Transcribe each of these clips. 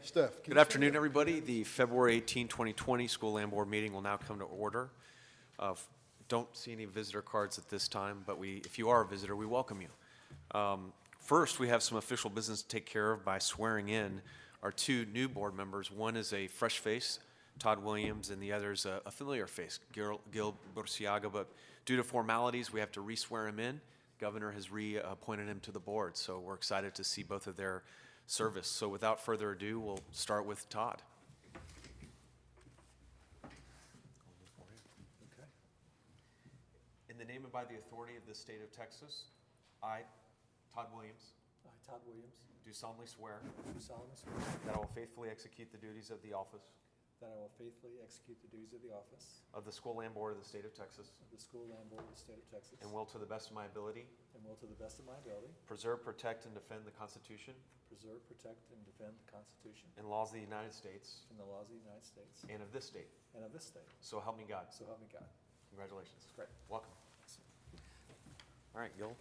Steph. Good afternoon, everybody. The February 18, 2020 School Land Board meeting will now come to order. Don't see any visitor cards at this time, but if you are a visitor, we welcome you. First, we have some official business to take care of by swearing in our two new board members. One is a fresh face, Todd Williams, and the other is a familiar face, Gil Burciaga. But due to formalities, we have to re-swear him in. Governor has reappointed him to the board, so we're excited to see both of their service. So without further ado, we'll start with Todd. Okay. In the name and by the authority of the state of Texas, I, Todd Williams, I, Todd Williams, do solemnly swear do solemnly swear that I will faithfully execute the duties of the office that I will faithfully execute the duties of the office of the School Land Board of the state of Texas of the School Land Board of the State of Texas and will, to the best of my ability, and will to the best of my ability preserve, protect, and defend the Constitution preserve, protect, and defend the Constitution and laws of the United States and the laws of the United States and of this state. and of this state. So help me God. So help me God. Congratulations. Great. Welcome. All right, Gil.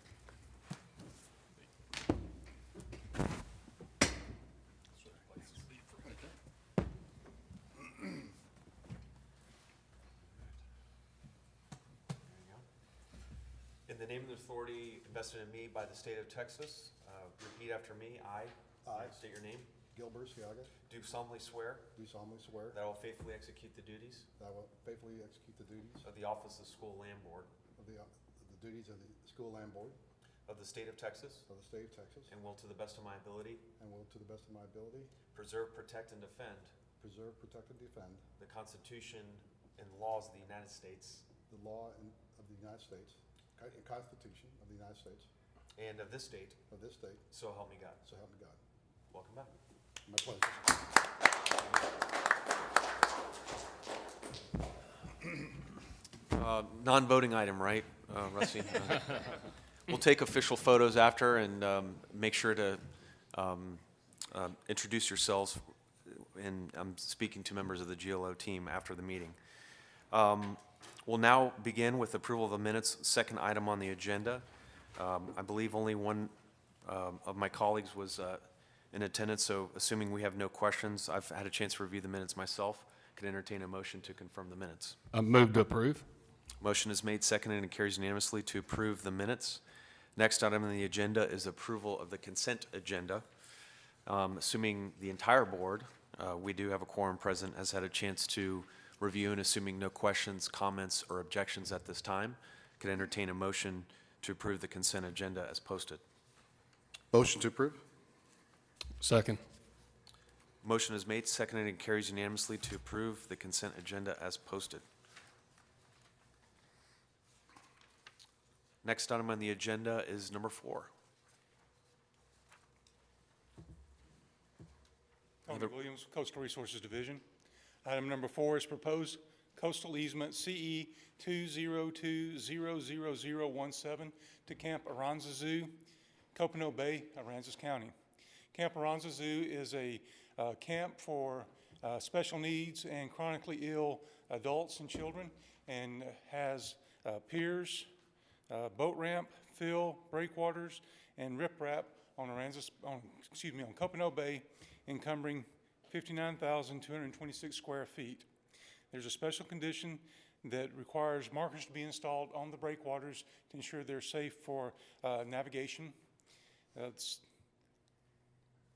In the name and authority invested in me by the state of Texas, repeat after me. I state your name, Gil Burciaga, do solemnly swear do solemnly swear that I will faithfully execute the duties that I will faithfully execute the duties of the office of School Land Board of the duties of the School Land Board of the state of Texas of the State of Texas and will, to the best of my ability, and will, to the best of my ability, preserve, protect, and defend preserve, protect, and defend the Constitution and laws of the United States the law of the United States, Constitution of the United States, and of this state, of this state, so help me God. so help me God. Welcome back. My pleasure. Non-voting item, right, Rusty? We'll take official photos after and make sure to introduce yourselves. And I'm speaking to members of the GLO team after the meeting. We'll now begin with approval of the minutes. Second item on the agenda. I believe only one of my colleagues was in attendance, so assuming we have no questions, I've had a chance to review the minutes myself. Could entertain a motion to confirm the minutes. Move to approve. Motion is made, seconded, and carries unanimously to approve the minutes. Next item on the agenda is approval of the consent agenda. Assuming the entire board, we do have a quorum present, has had a chance to review, and assuming no questions, comments, or objections at this time, could entertain a motion to approve the consent agenda as posted. Motion to approve? Second. Motion is made, seconded, and carries unanimously to approve the consent agenda as posted. Next item on the agenda is number 4. Tony Williams, Coastal Resources Division. Item number 4 is proposed coastal easement CE 202-00017 to Camp Aransas, Copano Bay, Aransas County. Camp Aransas is a camp for special needs and chronically ill adults and children, and has piers, boat ramp, fill, breakwaters, and riprap on Copano Bay, encumbering 59,226 square feet. There's a special condition that requires markers to be installed on the breakwaters to ensure they're safe for navigation.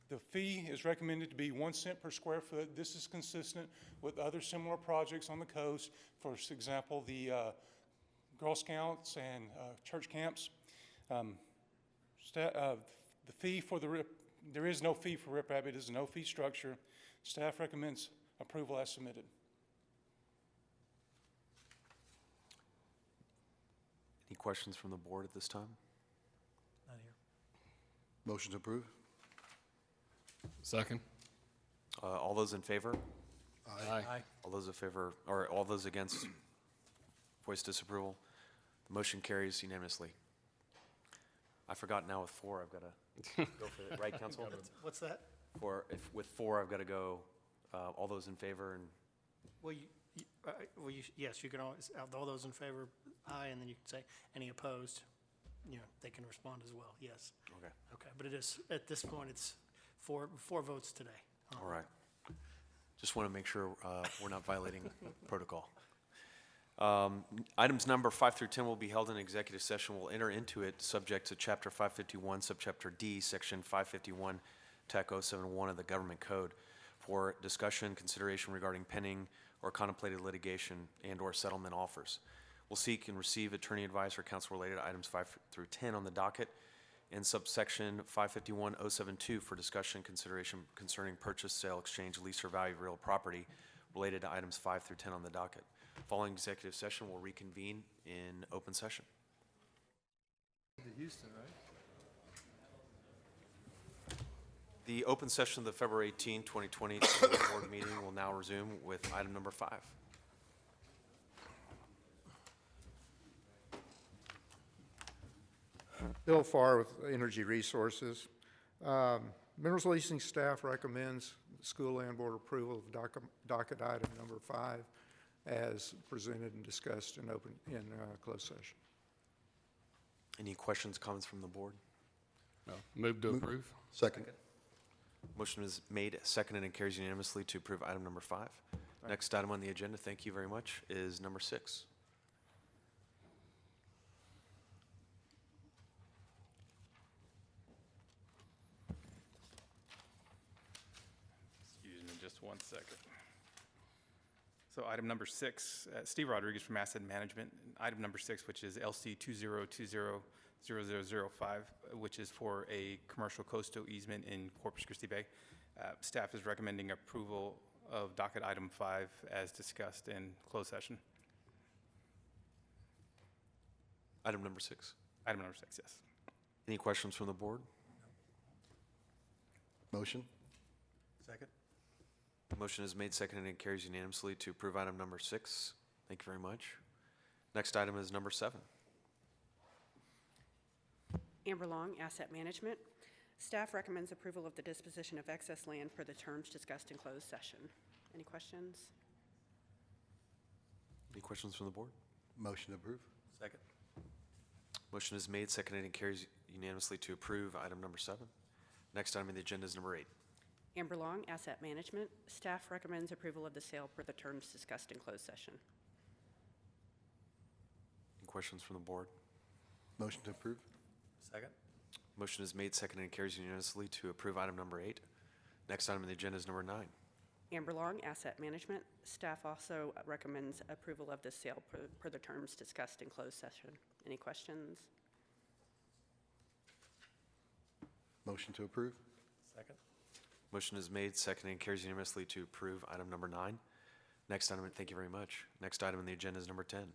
The fee is recommended to be 1 cent per square foot. This is consistent with other similar projects on the coast. For example, the Girl Scouts and church camps. The fee for there is no fee for riprap. It is a no-fee structure. Staff recommends approval as submitted. Any questions from the board at this time? Not here. Motion to approve? Second. All those in favor? Aye. All those in favor, or all those against, voice disapproval? The motion carries unanimously. I forgot now with 4, I've got to go for it, right, council? What's that? With 4, I've got to go, all those in favor, and Well, yes, you can always, all those in favor, aye, and then you can say any opposed. They can respond as well, yes. okay, Okay, but it is, at this point, it's four votes today. all right. Just want to make sure we're not violating protocol. Items number 5 through 10 will be held in executive session. We'll enter into it subject to Chapter 551, Subchapter D, Section 551, TAC 071 of the Government Code for discussion, consideration regarding pending or contemplated litigation and/or settlement offers. We'll seek and receive attorney advice or counsel-related items 5 through 10 on the docket, and subsection 551.072 for discussion, consideration concerning purchase, sale, exchange, lease, or value of real property related to items 5 through 10 on the docket. Following executive session, we'll reconvene in open session. The open session of the February 18, 2020 school board meeting will now resume with item number 5. Bill Farr with Energy Resources. Minerals leasing staff recommends school land board approval of docket item number 5 as presented and discussed in closed session. Any questions, comments from the board? No. Move to approve. Second. Motion is made, seconded, and carries unanimously to approve item number 5. Next item on the agenda, thank you very much, is number 6. Excuse me just one second. So item number 6, Steve Rodriguez from Asset Management. Item number 6, which is LC 20200005, which is for a commercial coastal easement in Corpus Christi Bay. Staff is recommending approval of docket item 5 as discussed in closed session. Item number 6. Item number 6, yes. Any questions from the board? Motion? Second. Motion is made, seconded, and carries unanimously to approve item number 6. Thank you very much. Next item is number 7. Amber Long, Asset Management. Staff recommends approval of the disposition of excess land per the terms discussed in closed session. Any questions? Any questions from the board? Motion approved. Second. Motion is made, seconded, and carries unanimously to approve item number 7. Next item on the agenda is number 8. Amber Long, Asset Management. Staff recommends approval of the sale per the terms discussed in closed session. Any questions from the board? Motion to approve. Second. Motion is made, seconded, and carries unanimously to approve item number 8. Next item on the agenda is number 9. Amber Long, Asset Management. Staff also recommends approval of the sale per the terms discussed in closed session. Any questions? Motion to approve. Second. Motion is made, seconded, and carries unanimously to approve item number 9. Next item, thank you very much. Next item on the agenda is number 10.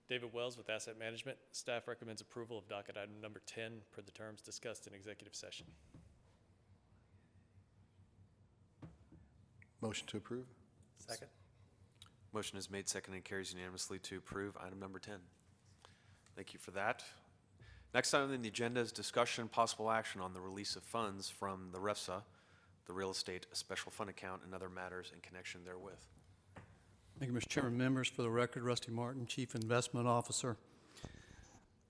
David Wells with Asset Management. Staff recommends approval of docket item number 10 per the terms discussed in executive session. Motion to approve. Second. Motion is made, seconded, and carries unanimously to approve item number 10. Thank you for that. Next item on the agenda is discussion, possible action on the release of funds from the REFSA, the Real Estate Special Fund Account, and other matters in connection therewith. Thank you, Mr. Chairman. Members, for the record, Rusty Martin, Chief Investment Officer.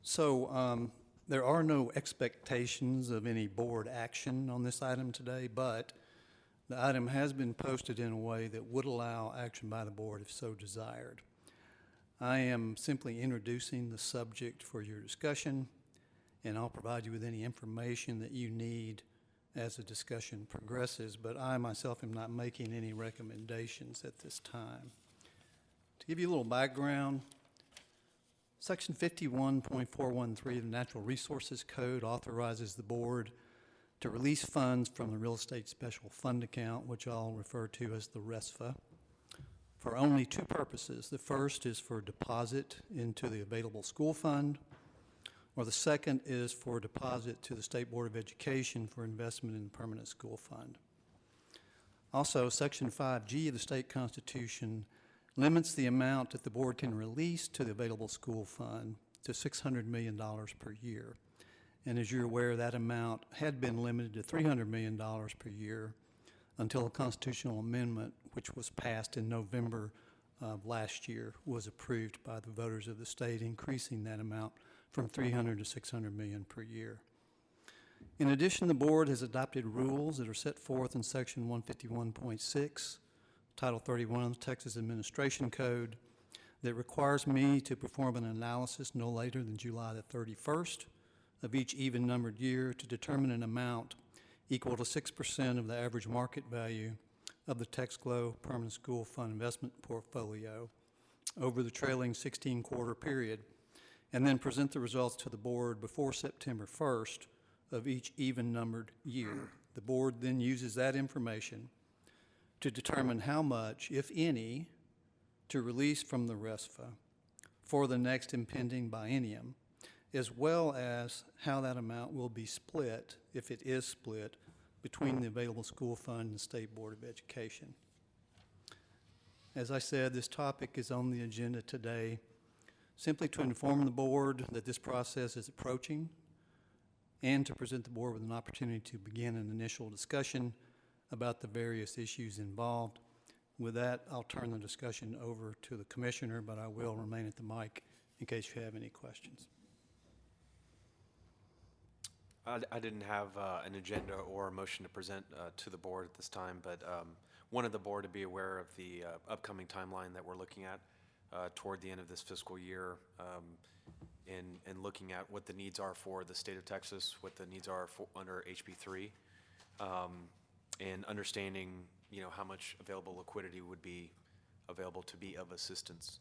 So there are no expectations of any board action on this item today, but the item has been posted in a way that would allow action by the board if so desired. I am simply introducing the subject for your discussion, and I'll provide you with any information that you need as the discussion progresses, but I myself am not making any recommendations at this time. To give you a little background, Section 51.413 of the Natural Resources Code authorizes the board to release funds from the Real Estate Special Fund Account, which I'll refer to as the RESFA, for only 2 purposes. The first is for deposit into the available school fund, or the second is for deposit to the State Board of Education for investment in the permanent school fund. Also, Section 5G of the state constitution limits the amount that the board can release to the available school fund to $600 million per year. And as you're aware, that amount had been limited to $300 million per year until a constitutional amendment, which was passed in November of last year, was approved by the voters of the state, increasing that amount from $300 to $600 million per year. In addition, the board has adopted rules that are set forth in Section 151.6, Title 31 of the Texas Administration Code, that requires me to perform an analysis no later than July the 31st of each even-numbered year to determine an amount equal to 6% of the average market value of the TexGlow Permanent School Fund investment portfolio over the trailing 16-quarter period, and then present the results to the board before September 1st of each even-numbered year. The board then uses that information to determine how much, if any, to release from the RESFA for the next impending biennium, as well as how that amount will be split, if it is split, between the available school fund and the State Board of Education. As I said, this topic is on the agenda today simply to inform the board that this process is approaching and to present the board with an opportunity to begin an initial discussion about the various issues involved. With that, I'll turn the discussion over to the commissioner, but I will remain at the mic in case you have any questions. I didn't have an agenda or a motion to present to the board at this time, but wanted the board to be aware of the upcoming timeline that we're looking at toward the end of this fiscal year, and looking at what the needs are for the state of Texas, what the needs are for under HB3, and understanding, how much available liquidity would be available to be of assistance.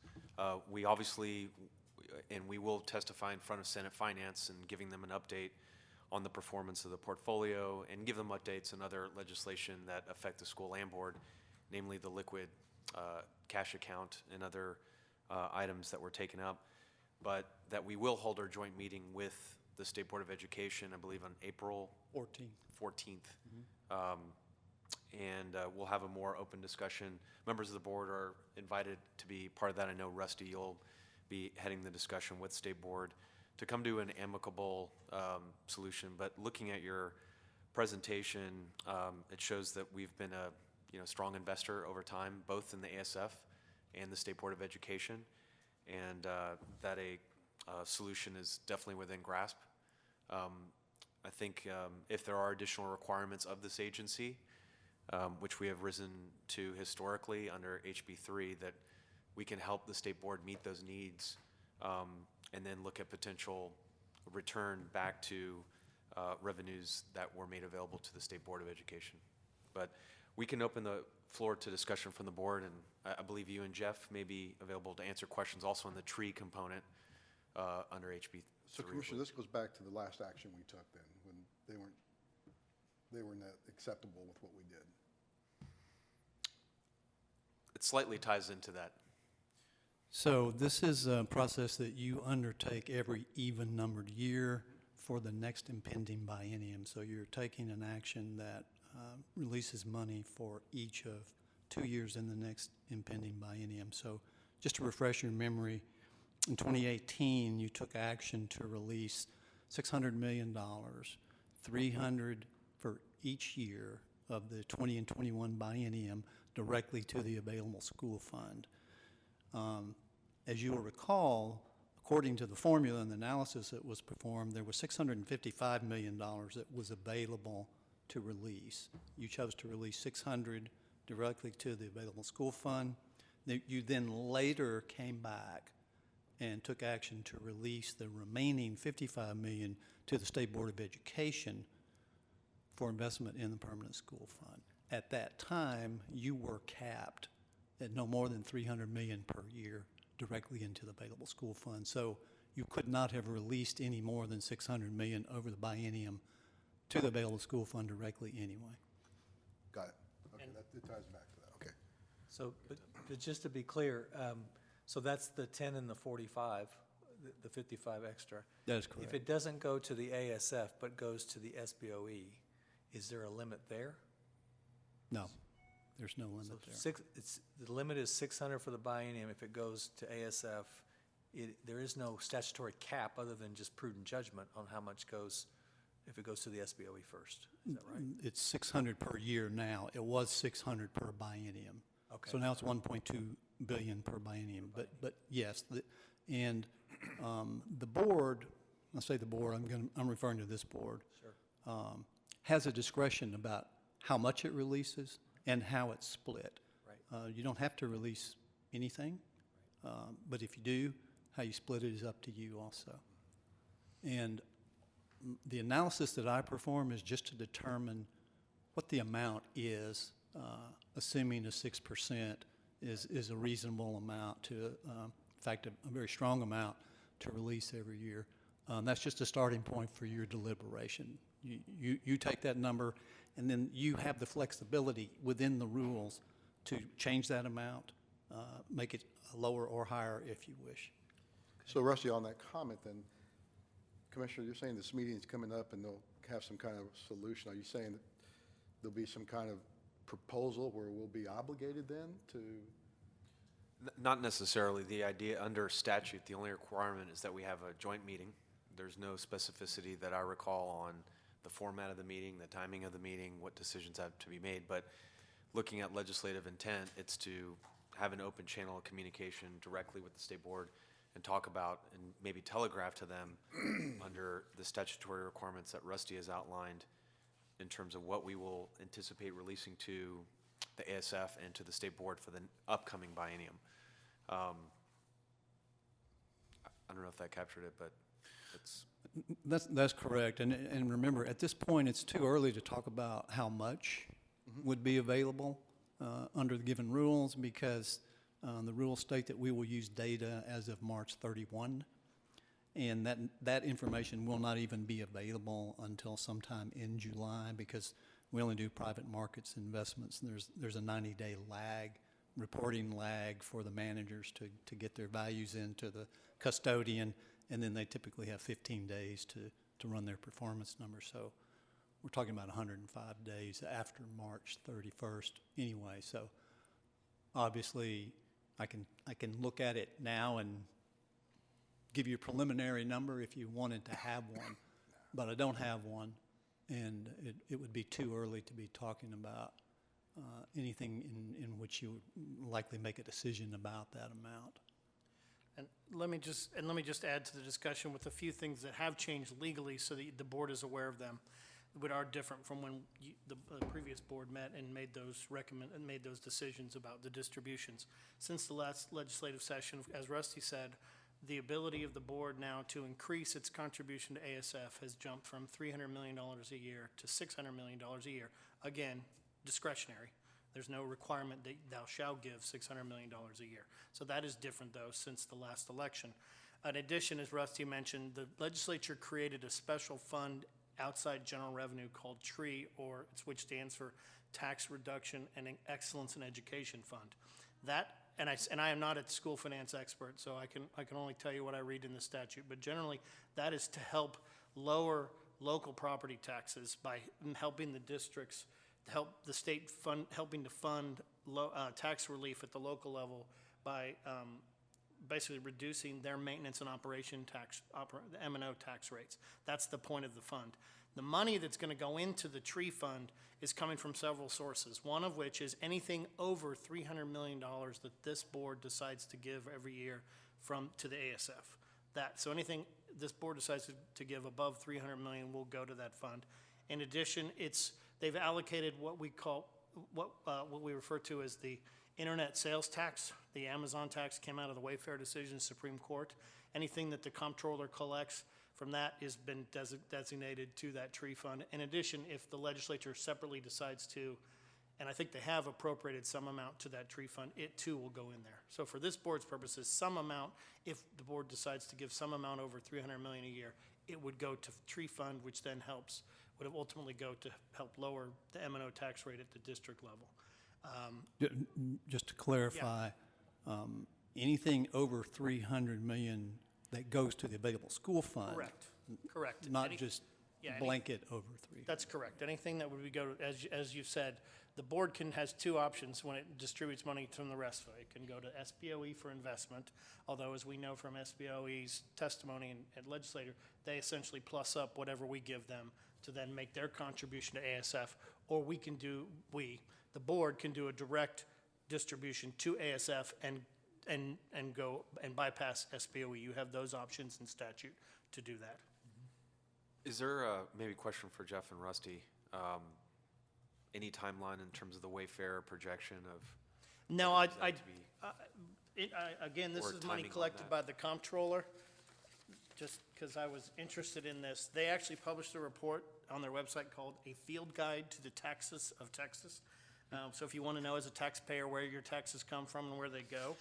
We obviously, and we will testify in front of Senate Finance and giving them an update on the performance of the portfolio and give them updates on other legislation that affect the school land board, namely the liquid cash account and other items that were taken up. But that we will hold our joint meeting with the State Board of Education, I believe on April 14th. And we'll have a more open discussion. Members of the board are invited to be part of that. I know Rusty, you'll be heading the discussion with State Board to come to an amicable solution. But looking at your presentation, it shows that we've been a strong investor over time, both in the ASF and the State Board of Education, and that a solution is definitely within grasp. I think if there are additional requirements of this agency, which we have risen to historically under HB3, that we can help the State Board meet those needs, and then look at potential return back to revenues that were made available to the State Board of Education. But we can open the floor to discussion from the board, and I believe you and Jeff may be available to answer questions also on the tree component under HB3. So Commissioner, this goes back to the last action we took then, when they were not acceptable with what we did. It slightly ties into that. So this is a process that you undertake every even-numbered year for the next impending biennium. So you're taking an action that releases money for each of 2 years in the next impending biennium. So just to refresh your memory, in 2018, you took action to release $600 million, $300 for each year of the 20 and 21 biennium directly to the available school fund. As you will recall, according to the formula and the analysis that was performed, there was $655 million that was available to release. You chose to release $600 directly to the available school fund. You then later came back and took action to release the remaining $55 million to the State Board of Education for investment in the permanent school fund. At that time, you were capped at no more than $300 million per year directly into the available school fund. So you could not have released any more than $600 million over the biennium to the available school fund directly anyway. Got it. Okay, it ties back to that. Okay. So, but just to be clear, so that's the 10 and the 45, the 55 extra. That is correct. If it doesn't go to the ASF but goes to the SBOE, is there a limit there? No, there's no limit So there. the limit is 600 for the biennium. If it goes to ASF, there is no statutory cap other than just prudent judgment on how much goes, if it goes to the SBOE first. Is that right? It's 600 per year now. It was 600 per biennium. Okay. So now it's 1.2 billion per biennium. But yes, the board, I say the board, I'm referring to this board. Sure. has a discretion about how much it releases and how it's split. Right. You don't have to release anything, but if you do, how you split it is up to you also. And the analysis that I perform is just to determine what the amount is, assuming a 6% is a reasonable amount to, in fact, a very strong amount to release every year. That's just a starting point for your deliberation. You take that number, and then you have the flexibility within the rules to change that amount, make it lower or higher if you wish. So Rusty, on that comment then, Commissioner, you're saying this meeting's coming up and they'll have some kind of solution. Are you saying that there'll be some kind of proposal where we'll be obligated then to? Not necessarily. The idea under statute, the only requirement is that we have a joint meeting. There's no specificity that I recall on the format of the meeting, the timing of the meeting, what decisions have to be made. But looking at legislative intent, it's to have an open channel of communication directly with the state board and talk about and maybe telegraph to them under the statutory requirements that Rusty has outlined in terms of what we will anticipate releasing to the ASF and to the state board for the upcoming biennium. I don't know if that captured it, but it's. That's correct. And remember, at this point, it's too early to talk about how much would be available under the given rules, because the rules state that we will use data as of March 31, and that information will not even be available until sometime in July, because we only do private markets investments, and there's a 90-day lag, reporting lag for the managers to get their values into the custodian, and then they typically have 15 days to run their performance numbers. So we're talking about 105 days after March 31st anyway. So obviously, I can look at it now and give you a preliminary number if you wanted to have one, but I don't have one, and it would be too early to be talking about anything in which you would likely make a decision about that amount. And let me just add to the discussion with a few things that have changed legally so that the board is aware of them, but are different from when the previous board met and made those decisions about the distributions. Since the last legislative session, as Rusty said, the ability of the board now to increase its contribution to ASF has jumped from $300 million a year to $600 million a year. Again, discretionary. There's no requirement that thou shalt give $600 million a year. So that is different, though, since the last election. In addition, as Rusty mentioned, the legislature created a special fund outside general revenue called TREE, which stands for Tax Reduction and Excellence in Education Fund. That, and I am not a school finance expert, so I can only tell you what I read in the statute, but generally that is to help lower local property taxes by helping the districts, help the state helping to fund tax relief at the local level by basically reducing their maintenance and operation tax, the M&O tax rates. That's the point of the fund. The money that's going to go into the TREE fund is coming from several sources, one of which is anything over $300 million that this board decides to give every year to the ASF. So anything this board decides to give above $300 million will go to that fund. In addition, they've allocated what we refer to as the internet sales tax. The Amazon tax came out of the Wayfair decision, Supreme Court. Anything that the comptroller collects from that has been designated to that TREE fund. In addition, if the legislature separately decides to, and I think they have appropriated some amount to that TREE fund, it too will go in there. So for this board's purposes, some amount, if the board decides to give some amount over $300 million a year, it would go to TREE fund, which then would ultimately go to help lower the M&O tax rate at the district level. Just to clarify, anything over $300 million that goes to the available school fund. Correct. Not just blanket over $300. That's correct. Anything that would go, as you've said, the board has two options when it distributes money from the rest of it. It can go to SBOE for investment, although as we know from SBOE's testimony and legislature, they essentially plus up whatever we give them to then make their contribution to ASF, or the board can do a direct distribution to ASF and go and bypass SBOE. You have those options in statute to do that. Is there maybe a question for Jeff and Rusty? Any timeline in terms of the Wayfair projection of? No, is that to be- again, this Or is money timing on collected that. by the comptroller, just because I was interested in this. They actually published a report on their website called A Field Guide to the Taxes of Texas. So if you want to know as a taxpayer where your taxes come from and where they go,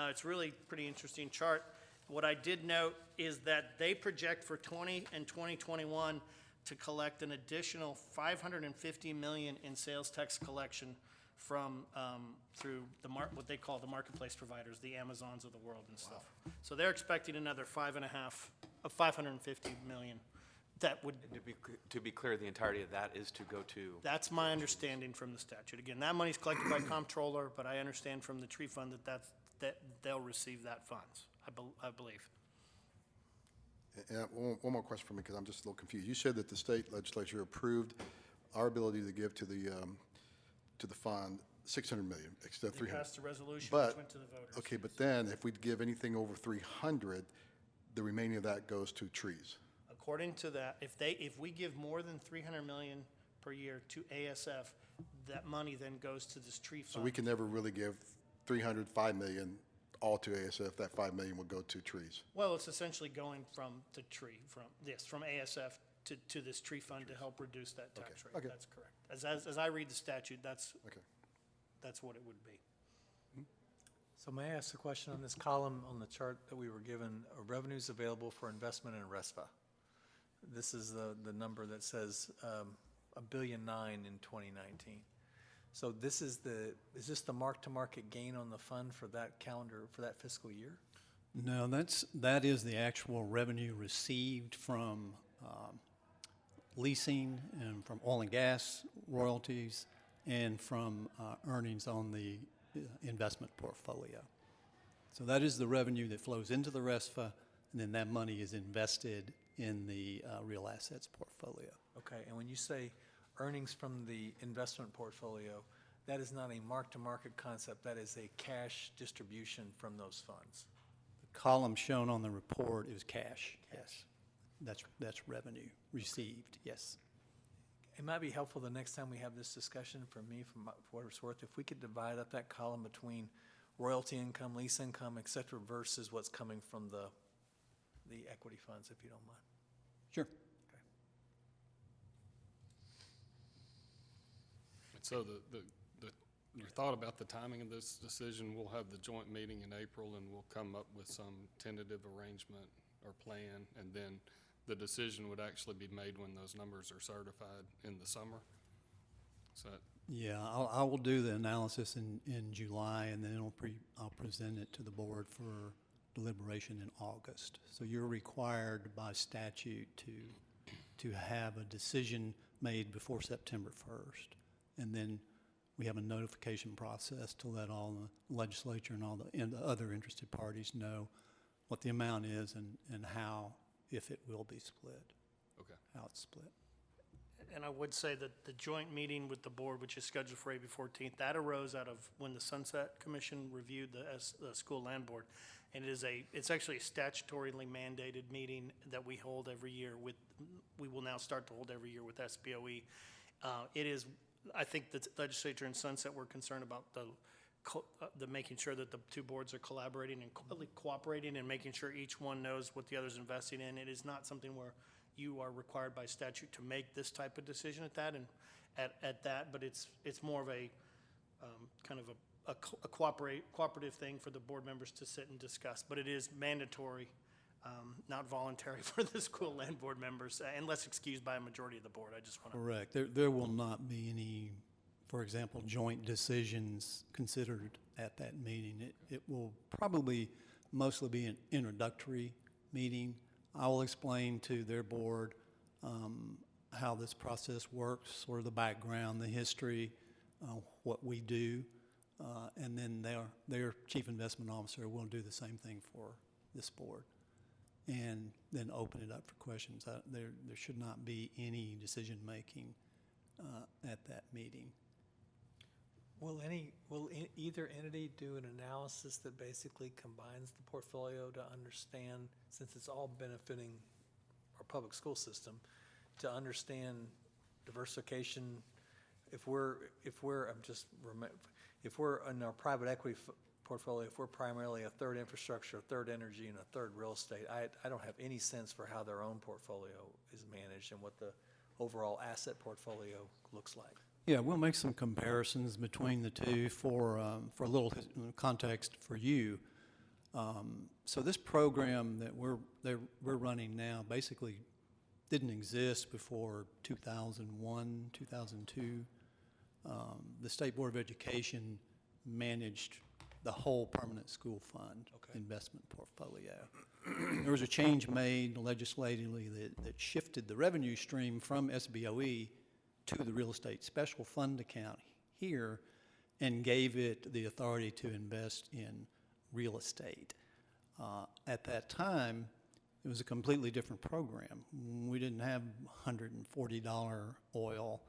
it's really pretty interesting chart. What I did note is that they project for 20 and 2021 to collect an additional $550 million in sales tax collection from, through what they call the marketplace providers, the Amazons of the world and stuff. So they're expecting another 550 million. That would, And to be clear, the entirety of that is to go to, that's my understanding from the statute. Again, that money's collected by comptroller, but I understand from the tree fund that they'll receive that funds, I believe. And one more question for me, because I'm just a little confused. You said that the state legislature approved our ability to give to the fund 600 million, instead of They 300. passed a resolution But- which went to the voters. Okay, but then if we give anything over 300, the remaining of that goes to trees. According to that, if we give more than 300 million per year to ASF, that money then goes to this tree fund. So we can never really give 5 million all to ASF. That 5 million will go to trees. Well, it's essentially going from the tree, from ASF to this tree fund to help reduce that tax rate. okay. That's correct. As I read the statute, that's Okay. what it would be. So may I ask a question on this column on the chart that we were given, revenues available for investment in RESPA? This is the number that says $1.9 billion in 2019. So is this the mark-to-market gain on the fund for that calendar, for that fiscal year? No, that is the actual revenue received from leasing and from oil and gas royalties and from earnings on the investment portfolio. So that is the revenue that flows into the RESPA, and then that money is invested in the real assets portfolio. Okay, and when you say earnings from the investment portfolio, that is not a mark-to-market concept, that is a cash distribution from those funds. The column shown on the report is cash, yes. That's revenue received, yes. It might be helpful the next time we have this discussion, for me, for what it's worth, if we could divide up that column between royalty income, lease income, et cetera, versus what's coming from the equity funds, if you don't mind. Sure. And so your thought about the timing of this decision, we'll have the joint meeting in April and we'll come up with some tentative arrangement or plan, and then the decision would actually be made when those numbers are certified in the summer? So Yeah, I will do the analysis in July, and then I'll present it to the board for deliberation in August. So you're required by statute to have a decision made before September 1st. And then we have a notification process to let all the legislature and all the other interested parties know what the amount is and how, if it will be split, okay. how it's split. And I would say that the joint meeting with the board, which is scheduled for April 14th, that arose out of when the Sunset Commission reviewed the school land board. And it's actually a statutorily mandated meeting that we hold every year we will now start to hold every year with SBOE. It is, I think the legislature in Sunset were concerned about the making sure that the two boards are collaborating and cooperating and making sure each one knows what the other's investing in. It is not something where you are required by statute to make this type of decision at that, but it's more of a kind of a cooperative thing for the board members to sit and discuss. But it is mandatory, not voluntary for the school land board members, unless excused by a majority of the board. I just want to. Correct. There will not be any, for example, joint decisions considered at that meeting. It will probably mostly be an introductory meeting. I will explain to their board how this process works, sort of the background, the history, what we do, and then their chief investment officer will do the same thing for this board, and then open it up for questions. There should not be any decision-making at that meeting. Will either entity do an analysis that basically combines the portfolio to understand, since it's all benefiting our public school system, to understand diversification, if we're in our private equity portfolio, if we're primarily a third infrastructure, a third energy, and a third real estate, I don't have any sense for how their own portfolio is managed and what the overall asset portfolio looks like. Yeah, we'll make some comparisons between the two for a little context for you. So this program that we're running now basically didn't exist before 2001, 2002. The State Board of Education managed the whole permanent school fund investment portfolio. There was a change made legislatively that shifted the revenue stream from SBOE to the real estate special fund account here and gave it the authority to invest in real estate. At that time, it was a completely different program. We didn't have $140 oil.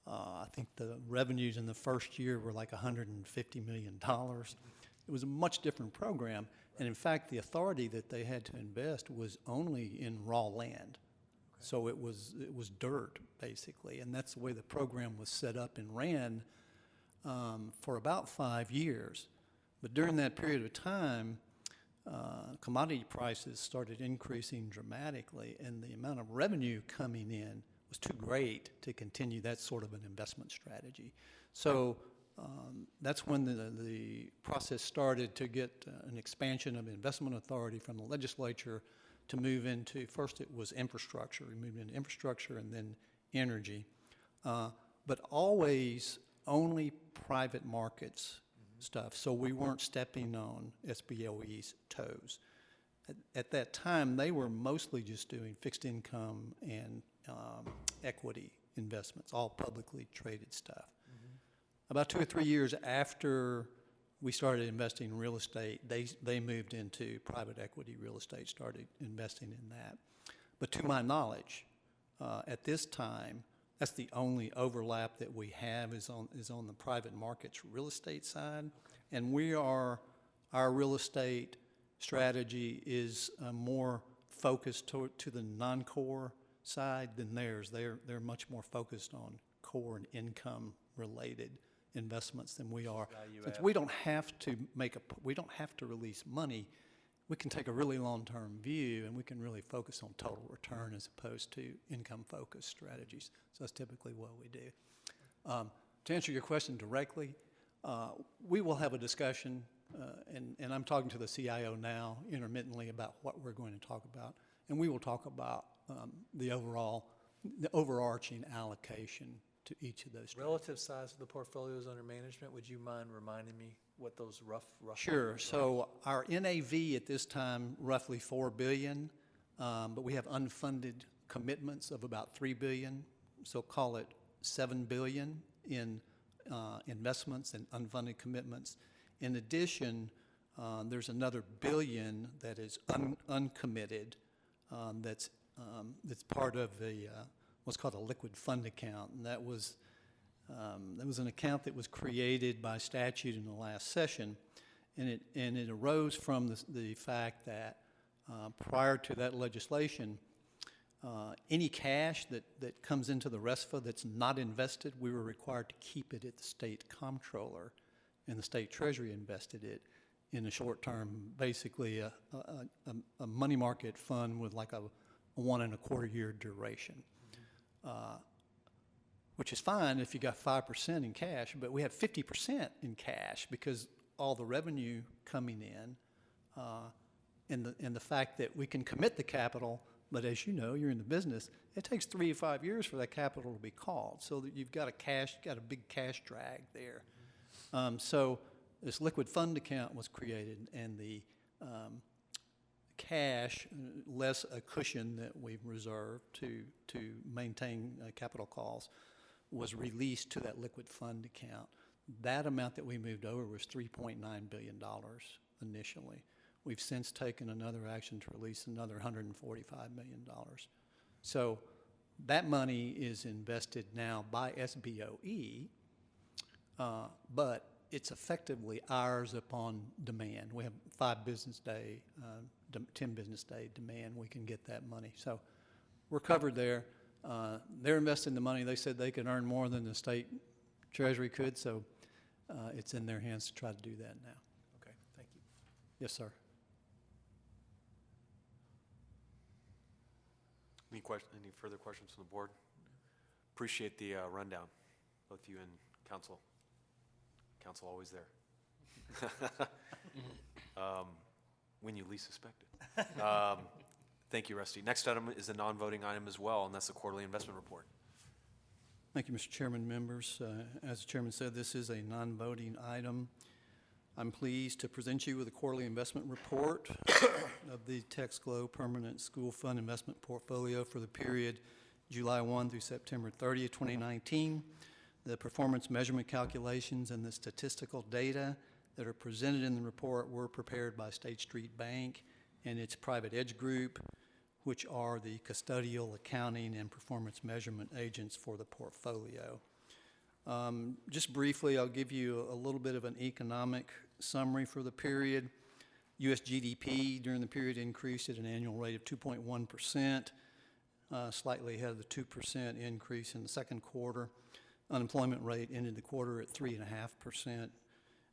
I think the revenues in the first year were like $150 million. It was a much different program. And in fact, the authority that they had to invest was only in raw land. So it was dirt, basically. And that's the way the program was set up and ran for about 5 years. But during that period of time, commodity prices started increasing dramatically, and the amount of revenue coming in was too great to continue that sort of an investment strategy. So that's when the process started to get an expansion of investment authority from the legislature to move into, first it was infrastructure. We moved into infrastructure and then energy. But always only private markets stuff, so we weren't stepping on SBOE's toes. At that time, they were mostly just doing fixed income and equity investments, all publicly traded stuff. About 2 or 3 years after we started investing in real estate, they moved into private equity real estate, started investing in that. But to my knowledge, at this time, that's the only overlap that we have is on the private markets real estate side. And our real estate strategy is more focused to the non-core side than theirs. They're much more focused on core and income related investments than we are. Since we don't have to release money, we can take a really long-term view and we can really focus on total return as opposed to income-focused strategies. So that's typically what we do. To answer your question directly, we will have a discussion, and I'm talking to the CIO now intermittently about what we're going to talk about, and we will talk about the overarching allocation to each of those strategies. Relative size of the portfolios under management, would you mind reminding me what those rough Sure. numbers are? So our NAV at this time, roughly $4 billion, but we have unfunded commitments of about $3 billion, so call it $7 billion in investments and unfunded commitments. In addition, there's another $1 billion that is uncommitted that's part of what's called a liquid fund account, and that was an account that was created by statute in the last session, and it arose from the fact that prior to that legislation, any cash that comes into the RESFA that's not invested, we were required to keep it at the state comptroller, and the state treasury invested it in a short term, basically a money market fund with like a 1.25 year duration. Which is fine if you got 5% in cash, but we have 50% in cash because all the revenue coming in, and the fact that we can commit the capital, but as you know, you're in the business, it takes 3 to 5 years for that capital to be called, so that you've got a big cash drag there. So this liquid fund account was created, and the cash, less a cushion that we've reserved to maintain capital calls, was released to that liquid fund account. That amount that we moved over was $3.9 billion initially. We've since taken another action to release another $145 million. So that money is invested now by SBOE, but it's effectively ours upon demand. We have 5 business day, 10 business day demand. We can get that money. So we're covered there. They're investing the money. They said they could earn more than the state treasury could, so it's in their hands to try to do that now. Okay, thank you. Yes, sir. Any further questions from the board? Appreciate the rundown, both you and council. Council always there. When you least suspect it. Thank you, Rusty. Next item is a non-voting item as well, and that's the quarterly investment report. Thank you, Mr. Chairman, members. As the chairman said, this is a non-voting item. I'm pleased to present you with a quarterly investment report of the TexGlow Permanent School Fund Investment Portfolio for the period July 1 through September 30th, 2019. The performance measurement calculations and the statistical data that are presented in the report were prepared by State Street Bank and its Private Edge Group, which are the custodial, accounting, and performance measurement agents for the portfolio. Just briefly, I'll give you a little bit of an economic summary for the period. U.S. GDP during the period increased at an annual rate of 2.1%, slightly ahead of the 2% increase in the second quarter. Unemployment rate ended the quarter at 3.5%,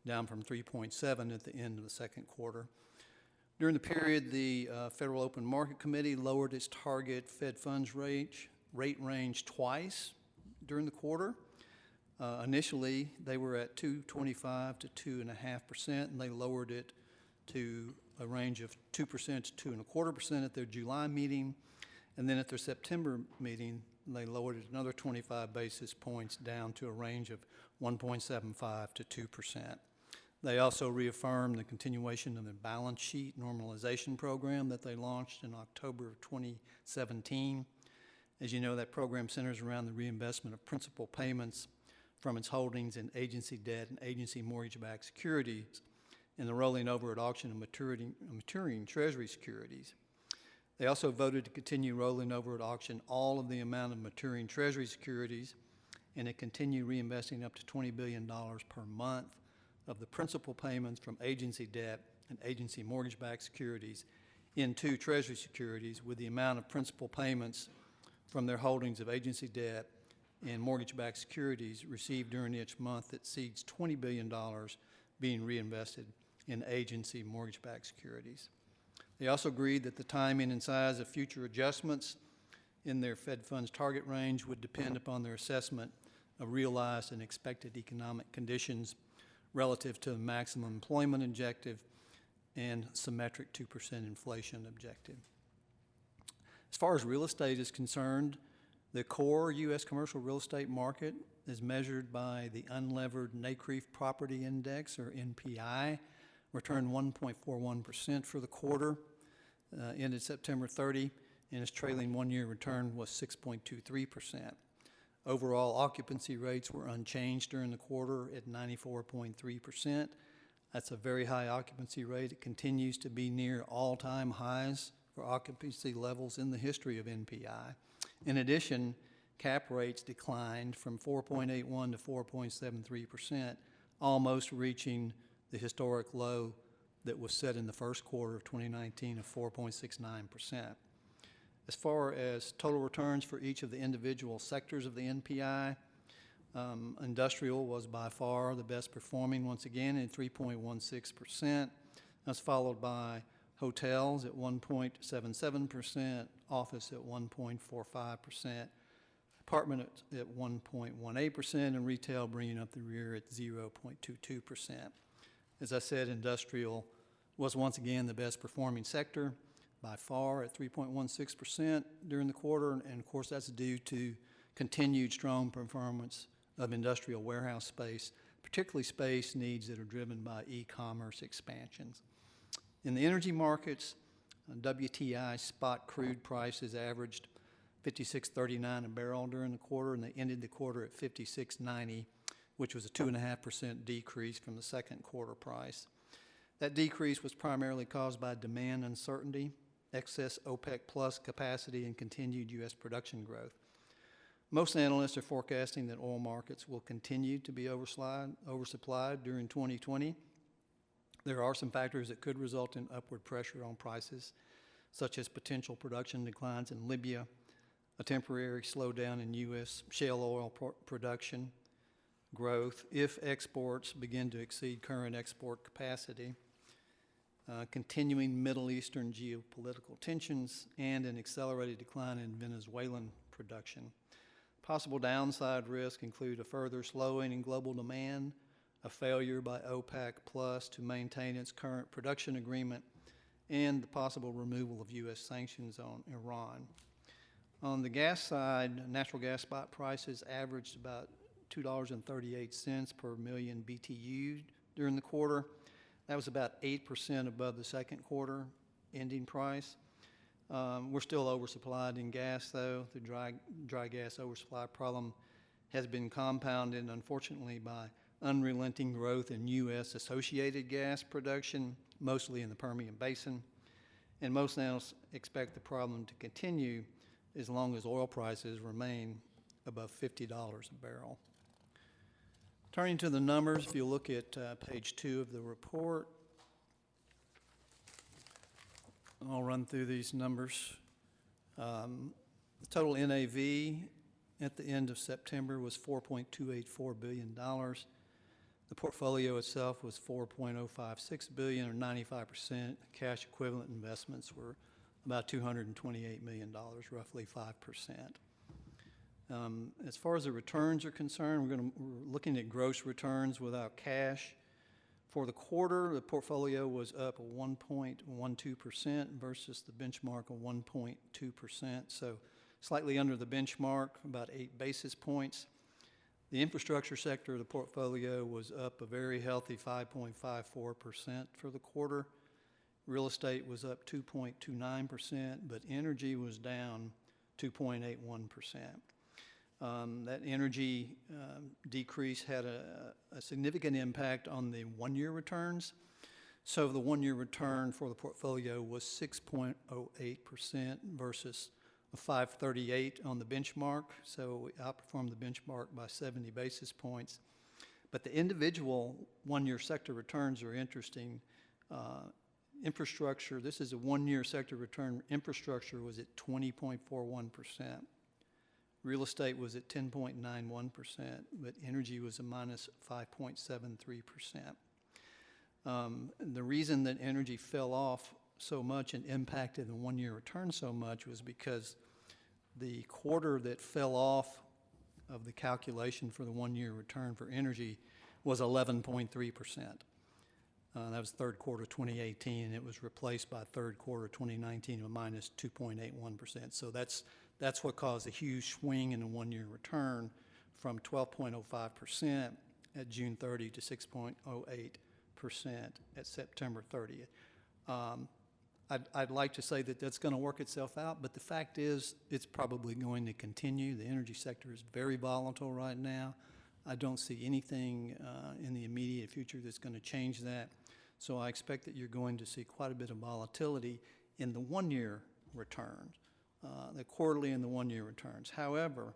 down from 3.7% at the end of the second quarter. During the period, the Federal Open Market Committee lowered its target Fed funds rate range twice during the quarter. Initially, they were at 2.25 to 2.5%, and they lowered it to a range of 2% to 2.25% at their July meeting. And then at their September meeting, they lowered it another 25 basis points down to a range of 1.75 to 2%. They also reaffirmed the continuation of the balance sheet normalization program that they launched in October of 2017. As you know, that program centers around the reinvestment of principal payments from its holdings in agency debt and agency mortgage-backed securities and the rolling over at auction of maturing Treasury securities. They also voted to continue rolling over at auction all of the amount of maturing Treasury securities and to continue reinvesting up to $20 billion per month of the principal payments from agency debt and agency mortgage-backed securities into Treasury securities, with the amount of principal payments from their holdings of agency debt and mortgage-backed securities received during each month that exceeds $20 billion being reinvested in agency mortgage-backed securities. They also agreed that the timing and size of future adjustments in their Fed funds target range would depend upon their assessment of realized and expected economic conditions relative to the maximum employment objective and symmetric 2% inflation objective. As far as real estate is concerned, the core U.S. commercial real estate market is measured by the Unlevered NCREIF Property Index, or NPI, returned 1.41% for the quarter, ended September 30, and its trailing one-year return was 6.23%. Overall occupancy rates were unchanged during the quarter at 94.3%. That's a very high occupancy rate. It continues to be near all-time highs for occupancy levels in the history of NPI. In addition, cap rates declined from 4.81 to 4.73%, almost reaching the historic low that was set in the first quarter of 2019 of 4.69%. As far as total returns for each of the individual sectors of the NPI, industrial was by far the best performing once again at 3.16%. That's followed by hotels at 1.77%, office at 1.45%, apartment at 1.18%, and retail bringing up the rear at 0.22%. As I said, industrial was once again the best performing sector by far at 3.16% during the quarter, and of course that's due to continued strong performance of industrial warehouse space, particularly space needs that are driven by e-commerce expansions. In the energy markets, WTI spot crude prices averaged $56.39 a barrel during the quarter, and they ended the quarter at $56.90, which was a 2.5% decrease from the second quarter price. That decrease was primarily caused by demand uncertainty, excess OPEC plus capacity, and continued U.S. production growth. Most analysts are forecasting that oil markets will continue to be oversupplied during 2020. There are some factors that could result in upward pressure on prices, such as potential production declines in Libya, a temporary slowdown in U.S. shale oil production growth if exports begin to exceed current export capacity, continuing Middle Eastern geopolitical tensions, and an accelerated decline in Venezuelan production. Possible downside risks include a further slowing in global demand, a failure by OPEC Plus to maintain its current production agreement, and the possible removal of U.S. sanctions on Iran. On the gas side, natural gas spot prices averaged about $2.38 per million BTU during the quarter. That was about 8% above the second quarter ending price. We're still oversupplied in gas, though. The dry gas oversupply problem has been compounded, unfortunately, by unrelenting growth in U.S. associated gas production, mostly in the Permian Basin. And most analysts expect the problem to continue as long as oil prices remain above $50 a barrel. Turning to the numbers, if you look at page 2 of the report, I'll run through these numbers. The total NAV at the end of September was $4.284 billion. The portfolio itself was $4.056 billion, or 95%. Cash equivalent investments were about $228 million, roughly 5%. As far as the returns are concerned, we're looking at gross returns without cash. For the quarter, the portfolio was up 1.12% versus the benchmark of 1.2%, so slightly under the benchmark, about 8 basis points. The infrastructure sector of the portfolio was up a very healthy 5.54% for the quarter. Real estate was up 2.29%, but energy was down 2.81%. That energy decrease had a significant impact on the one-year returns. So the one-year return for the portfolio was 6.08% versus a 5.38 on the benchmark. So we outperformed the benchmark by 70 basis points. But the individual one-year sector returns are interesting. Infrastructure, this is a one-year sector return. Infrastructure was at 20.41%. Real estate was at 10.91%, but energy was a minus 5.73%. The reason that energy fell off so much and impacted the one-year return so much was because the quarter that fell off of the calculation for the one-year return for energy was 11.3%. That was third quarter 2018, and it was replaced by third quarter 2019 of minus 2.81%. So that's what caused a huge swing in the one-year return from 12.05% at June 30 to 6.08% at September 30th. I'd like to say that that's going to work itself out, but the fact is it's probably going to continue. The energy sector is very volatile right now. I don't see anything in the immediate future that's going to change that. So I expect that you're going to see quite a bit of volatility in the one-year returns, the quarterly and the one-year returns. However,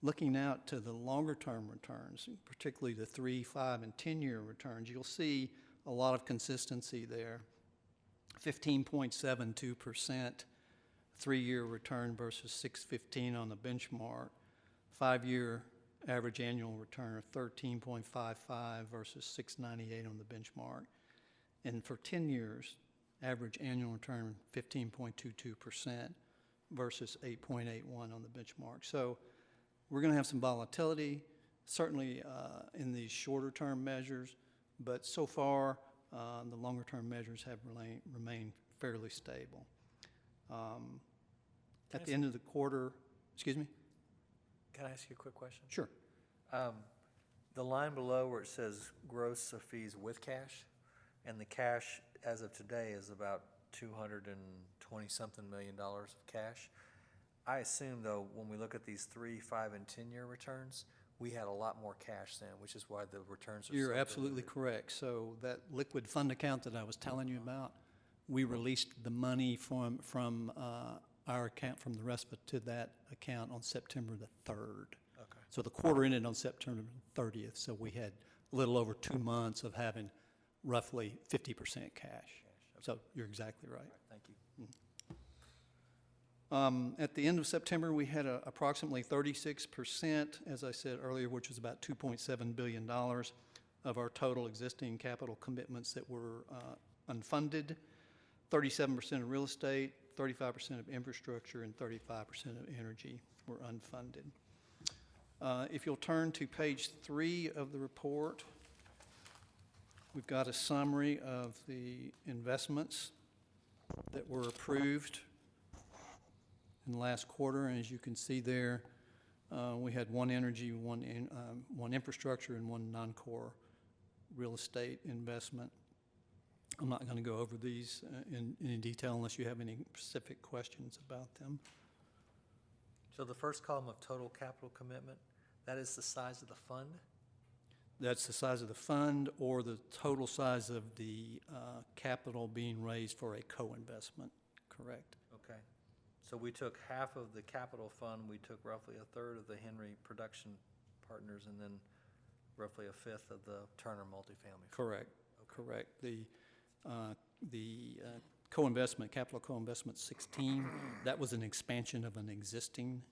looking out to the longer-term returns, particularly the 3, 5, and 10-year returns, you'll see a lot of consistency there. 15.72% 3-year return versus 6.15 on the benchmark. 5-year average annual return of 13.55 versus 6.98 on the benchmark. And for 10 years, average annual return 15.22% versus 8.81 on the benchmark. So we're going to have some volatility, certainly in these shorter term measures, but so far the longer term measures have remained fairly stable. At the end of the quarter, excuse me? Can I ask you a quick question? Sure. The line below where it says gross of fees with cash, and the cash as of today is about $220-something million of cash. I assume, though, when we look at these 3, 5, and 10-year returns, we had a lot more cash then, which is why the returns are You're so absolutely correct. So that liquid fund account that I was telling you about, we released the money from our account, from the RESPA to that account on September the 3rd. Okay. So the quarter ended on September 30th, so we had a little over 2 months of having roughly 50% cash. Okay. So you're exactly right. Thank you. At the end of September, we had approximately 36%, as I said earlier, which was about $2.7 billion of our total existing capital commitments that were unfunded. 37% of real estate, 35% of infrastructure, and 35% of energy were unfunded. If you'll turn to page 3 of the report, we've got a summary of the investments that were approved in the last quarter, and as you can see there, we had one energy, one infrastructure, and one non-core real estate investment. I'm not going to go over these in any detail unless you have any specific questions about them. So the first column of total capital commitment, that is the size of the fund? That's the size of the fund or the total size of the capital being raised for a co-investment, correct? Okay. So we took half of the capital fund, we took roughly a third of the Henry Production Partners, and then roughly a fifth of the Turner Multifamily. Correct, correct. The co-investment, capital co-investment 16, that was an expansion of an existing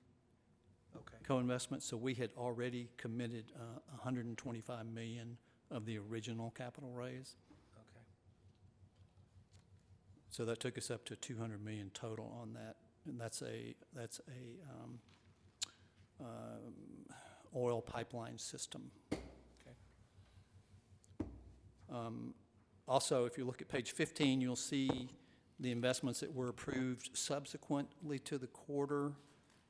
Okay. co-investment, so we had already committed $125 million of the original capital raise. Okay. So that took us up to $200 million total on that, and that's a oil pipeline system. Also, if you look at page 15, you'll see the investments that were approved subsequently to the quarter.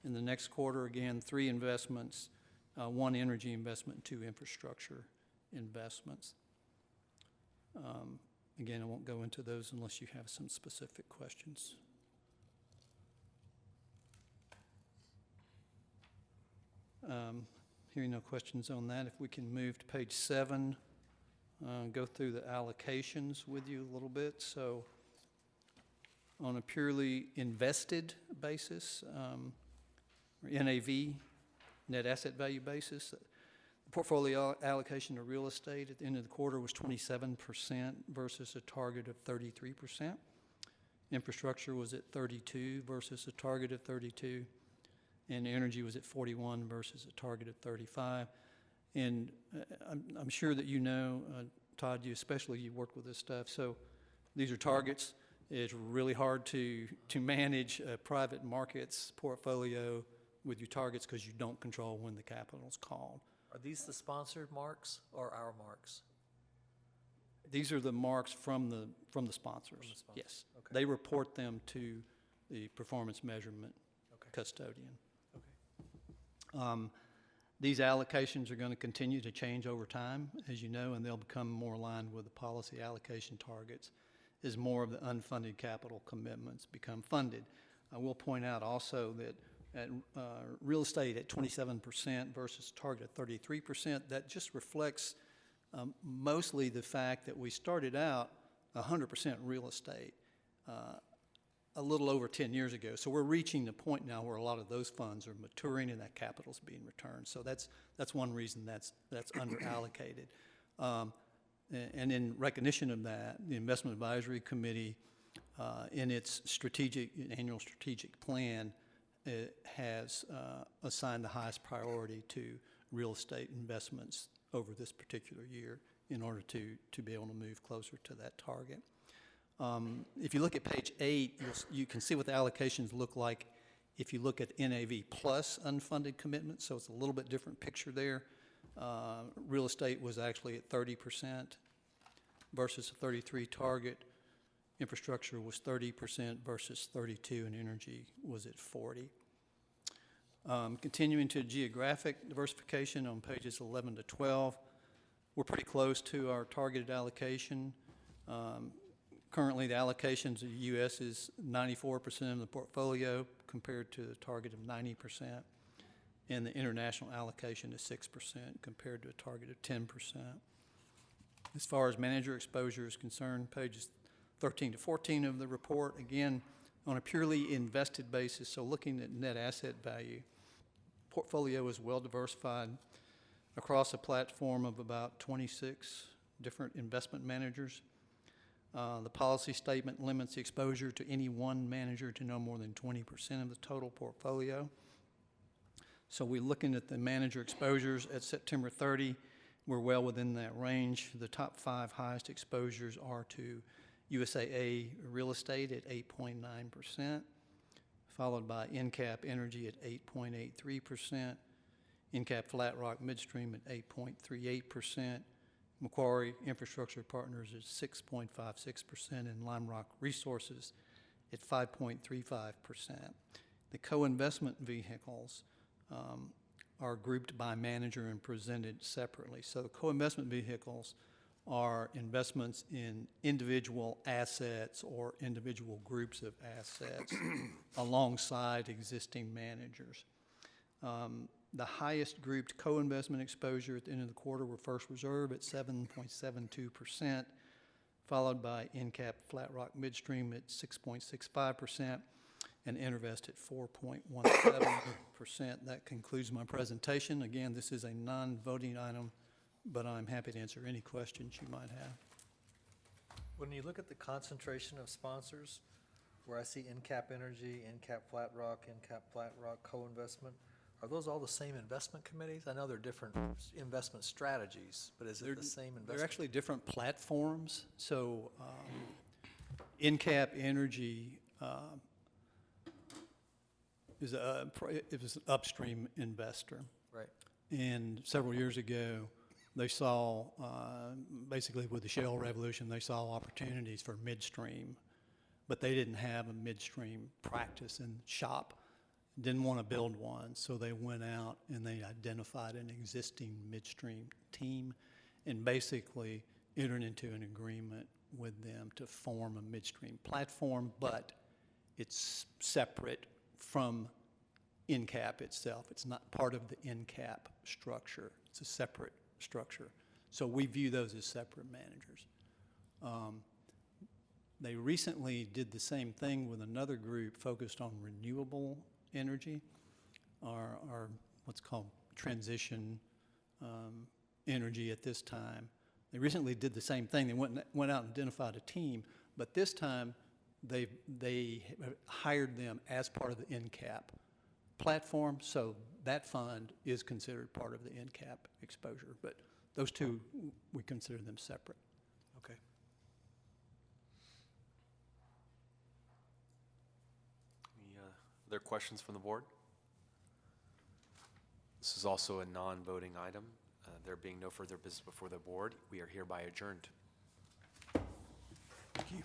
In the next quarter, again, 3 investments, 1 energy investment, 2 infrastructure investments. Again, I won't go into those unless you have some specific questions. Hearing no questions on that, if we can move to page 7, go through the allocations with you a little bit. So on a purely invested basis, or NAV, net asset value basis, the portfolio allocation to real estate at the end of the quarter was 27% versus a target of 33%. Infrastructure was at 32 versus a target of 32. And energy was at 41 versus a target of 35. And I'm sure that you know, Todd, you work with this stuff, so these are targets. It's really hard to manage a private markets portfolio with your targets because you don't control when the capital is called. Are these the sponsored marks or our marks? These are the marks from the sponsors. Yes. Okay. They report them to the performance measurement custodian. Okay. These allocations are going to continue to change over time, as you know, and they'll become more aligned with the policy allocation targets as more of the unfunded capital commitments become funded. I will point out also that at real estate at 27% versus target at 33%, that just reflects mostly the fact that we started out 100% real estate a little over 10 years ago. So we're reaching the point now where a lot of those funds are maturing and that capital's being returned. So that's one reason that's underallocated. And in recognition of that, the Investment Advisory Committee, in its annual strategic plan, has assigned the highest priority to real estate investments over this particular year in order to be able to move closer to that target. If you look at page 8, you can see what the allocations look like if you look at NAV plus unfunded commitments, so it's a little bit different picture there. Real estate was actually at 30% versus a 33 target. Infrastructure was 30% versus 32, and energy was at 40. Continuing to geographic diversification on pages 11 to 12, we're pretty close to our targeted allocation. Currently, the allocation to the U.S. is 94% of the portfolio compared to a target of 90%, and the international allocation is 6% compared to a target of 10%. As far as manager exposure is concerned, pages 13 to 14 of the report, again, on a purely invested basis, so looking at net asset value, portfolio is well diversified across a platform of about 26 different investment managers. The policy statement limits the exposure to any one manager to no more than 20% of the total portfolio. So we're looking at the manager exposures at September 30. We're well within that range. The top 5 highest exposures are to USAA Real Estate at 8.9%, followed by NCAP Energy at 8.83%, NCAP Flat Rock Midstream at 8.38%, Macquarie Infrastructure Partners at 6.56%, and Lime Rock Resources at 5.35%. The co-investment vehicles are grouped by manager and presented separately. So the co-investment vehicles are investments in individual assets or individual groups of assets alongside existing managers. The highest grouped co-investment exposure at the end of the quarter were First Reserve at 7.72%, followed by NCAP Flat Rock Midstream at 6.65%, and Intervest at 4.17%. That concludes my presentation. Again, this is a non-voting item, but I'm happy to answer any questions you might have. When you look at the concentration of sponsors, where I see NCAP Energy, NCAP Flat Rock Co-Investment, are those all the same investment committees? I know they're different investment strategies, but is it the same investment? They're actually different platforms. So NCAP Energy it was an upstream investor. Right. And several years ago, they saw, basically with the shale revolution, they saw opportunities for midstream, but they didn't have a midstream practice and shop, didn't want to build one, so they went out and they identified an existing midstream team and basically entered into an agreement with them to form a midstream platform, but it's separate from NCAP itself. It's not part of the NCAP structure. It's a separate structure. So we view those as separate managers. They recently did the same thing with another group focused on renewable energy, or what's called transition energy at this time. They recently did the same thing. They went out and identified a team, but this time they hired them as part of the NCAP platform, so that fund is considered part of the NCAP exposure, but those two, we consider them separate. Okay. Any other questions from the board? This is also a non-voting item. There being no further business before the board, we are hereby adjourned. Thank you.